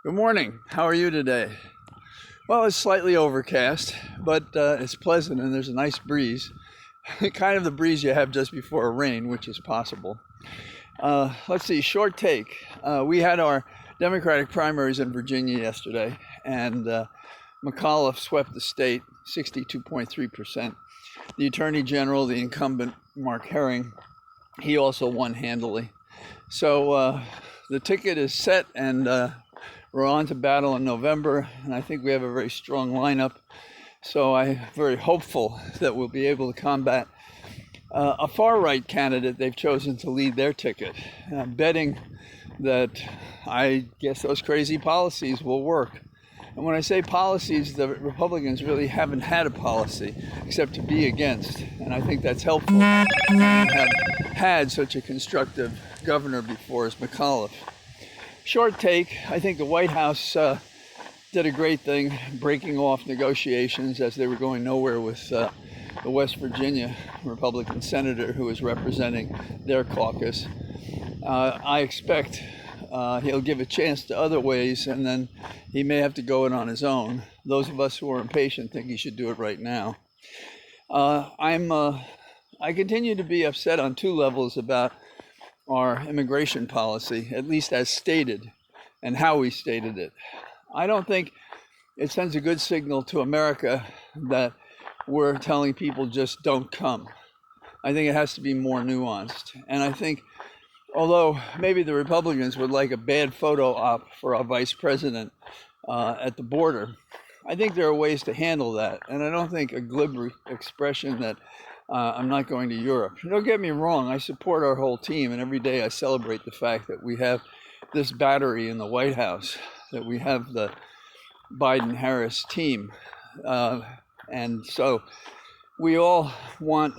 Good morning. How are you today? Well, it's slightly overcast, but it's pleasant and there's a nice breeze. Kind of the breeze you have just before a rain, which is possible. Let's see, short take. We had our Democratic primaries in Virginia yesterday, and McAuliffe swept the state 62.3%. The Attorney General, the incumbent Mark Herring, he also won handily. So the ticket is set, and we're on to battle in November, and I think we have a very strong lineup. So I'm very hopeful that we'll be able to combat a far-right candidate they've chosen to lead their ticket. I'm betting that I guess those crazy policies will work. And when I say policies, the Republicans really haven't had a policy except to be against. And I think that's helpful. And have had such a constructive governor before as McAuliffe. Short take, I think the White House did a great thing breaking off negotiations as they were going nowhere with the West Virginia Republican senator who is representing their caucus. I expect he'll give a chance to other ways, and then he may have to go it on his own. Those of us who are impatient think he should do it right now. I continue to be upset on two levels about our immigration policy, at least as stated, and how we stated it. I don't think it sends a good signal to America that we're telling people just don't come. I think it has to be more nuanced. And I think, although maybe the Republicans would like a bad photo op for our vice president at the border, I think there are ways to handle that. And I don't think a glib expression that I'm not going to Europe. Don't get me wrong, I support our whole team, and every day I celebrate the fact that we have this battery in the White House, that we have the Biden-Harris team. And so we all want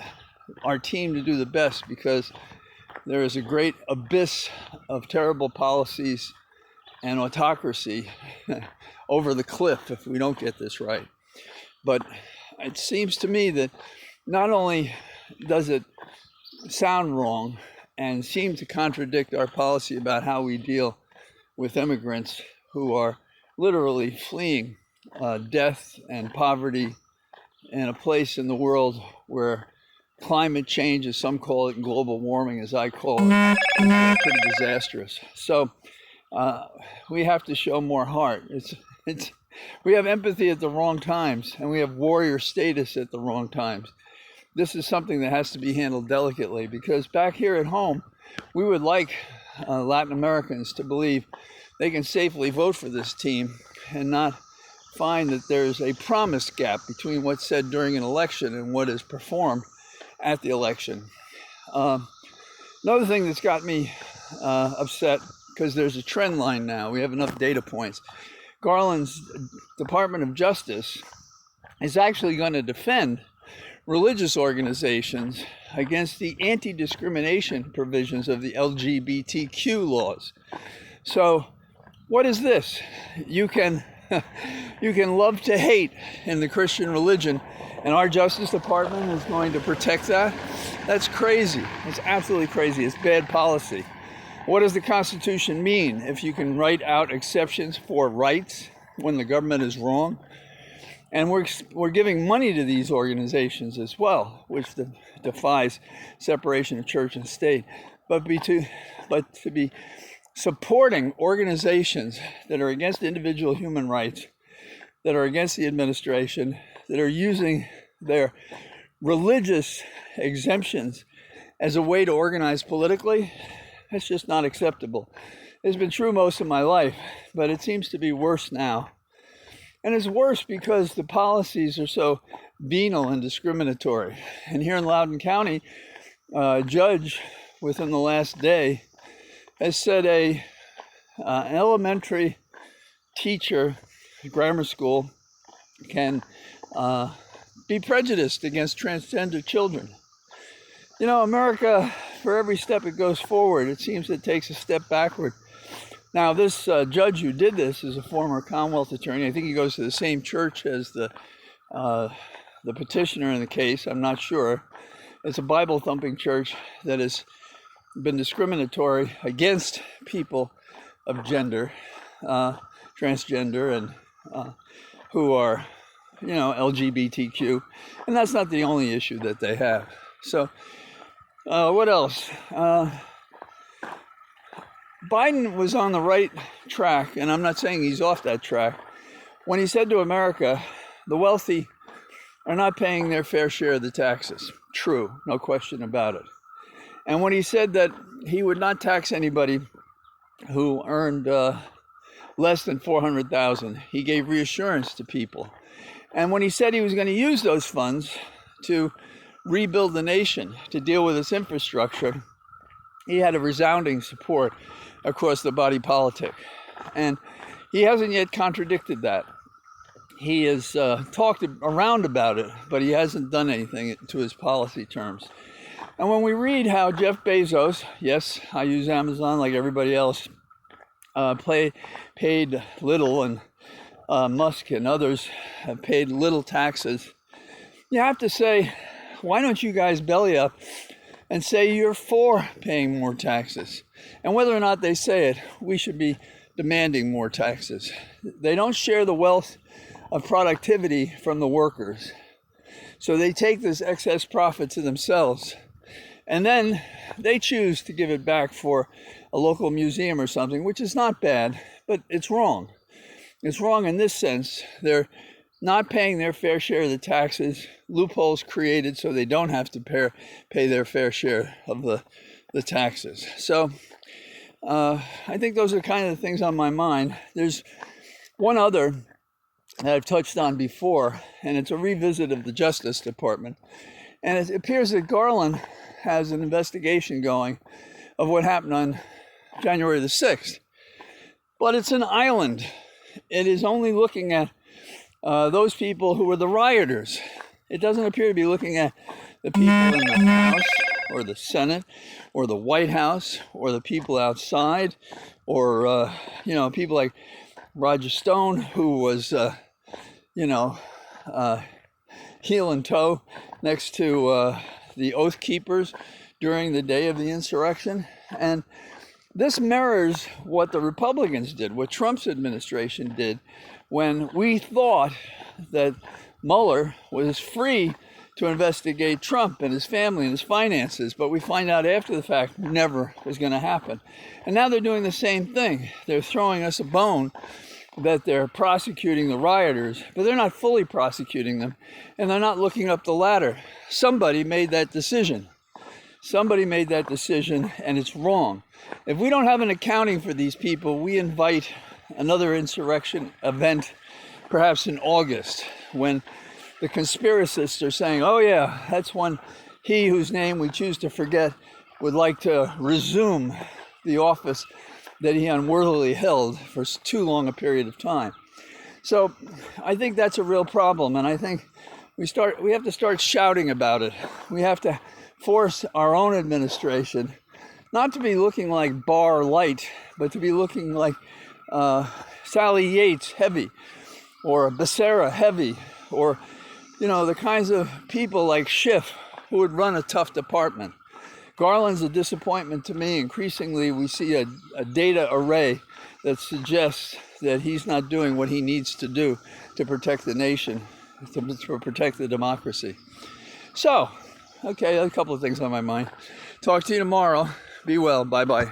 our team to do the best because there is a great abyss of terrible policies and autocracy over the cliff if we don't get this right. But it seems to me that not only does it sound wrong and seem to contradict our policy about how we deal with immigrants who are literally fleeing death and poverty in a place in the world where climate change, as some call it, and global warming, as I call it, is pretty disastrous. So we have to show more heart. We have empathy at the wrong times, and we have warrior status at the wrong times. This is something that has to be handled delicately, because back here at home, we would like Latin Americans to believe they can safely vote for this team and not find that there's a promise gap between what's said during an election and what is performed at the election. Another thing that's got me upset, because there's a trend line now, we have enough data points. Garland's Department of Justice is actually going to defend religious organizations against the anti-discrimination provisions of the LGBTQ laws. So what is this? You can love to hate in the Christian religion, and our Justice Department is going to protect that? That's crazy. It's absolutely crazy. It's bad policy. What does the Constitution mean if you can write out exceptions for rights when the government is wrong? And we're giving money to these organizations as well, which defies separation of church and state. But to be supporting organizations that are against individual human rights, that are against the administration, that are using their religious exemptions as a way to organize politically, that's just not acceptable. It's been true most of my life, but it seems to be worse now. And it's worse because the policies are so venal and discriminatory. And here in Loudoun County, a judge within the last day has said an elementary teacher, grammar school, can be prejudiced against transgender children. You know, America, for every step it goes forward, it seems it takes a step backward. Now, this judge who did this is a former Commonwealth attorney. I think he goes to the same church as the petitioner in the case. I'm not sure. It's a Bible-thumping church that has been discriminatory against people of gender. transgender and who are, LGBTQ. And that's not the only issue that they have. So what else? Biden was on the right track, and I'm not saying he's off that track, when he said to America, the wealthy are not paying their fair share of the taxes. True, no question about it. And when he said that he would not tax anybody who earned less than $400,000, he gave reassurance to people. And when he said he was going to use those funds to rebuild the nation, to deal with its infrastructure, he had a resounding support across the body politic. And he hasn't yet contradicted that. He has talked around about it, but he hasn't done anything to his policy terms. And when we read how Jeff Bezos, yes, I use Amazon like everybody else, paid little, and Musk and others have paid little taxes, you have to say, why don't you guys belly up and say you're for paying more taxes? And whether or not they say it, we should be demanding more taxes. They don't share the wealth of productivity from the workers. So they take this excess profit to themselves, and then they choose to give it back for a local museum or something, which is not bad, but it's wrong. It's wrong in this sense. They're not paying their fair share of the taxes, loopholes created so they don't have to pay their fair share of the taxes. So I think those are kind of the things on my mind. There's one other that I've touched on before, and it's a revisit of the Justice Department. And it appears that Garland has an investigation going of what happened on January the 6th. But it's an island. It is only looking at those people who were the rioters. It doesn't appear to be looking at the people in the House or the Senate or the White House or the people outside or, people like Roger Stone, who was, heel and toe next to the Oath Keepers during the day of the insurrection. And this mirrors what the Republicans did, what Trump's administration did, when we thought that Mueller was free to investigate Trump and his family and his finances, but we find out after the fact never was going to happen. And now they're doing the same thing. They're throwing us a bone that they're prosecuting the rioters, but they're not fully prosecuting them, and they're not looking up the ladder. Somebody made that decision. Somebody made that decision, and it's wrong. If we don't have an accounting for these people, we invite another insurrection event, perhaps in August, when the conspiracists are saying, oh yeah, that's when he whose name we choose to forget would like to resume the office that he unworthily held for too long a period of time. So I think that's a real problem, and I think we have to start shouting about it. We have to force our own administration not to be looking like Barr light, but to be looking like Sally Yates heavy, or Becerra heavy, or the kinds of people like Schiff who would run a tough department. Garland's a disappointment to me. Increasingly, we see a data array that suggests that he's not doing what he needs to do to protect the nation, to protect the democracy. So, okay, a couple of things on my mind. Talk to you tomorrow. Be well. Bye-bye.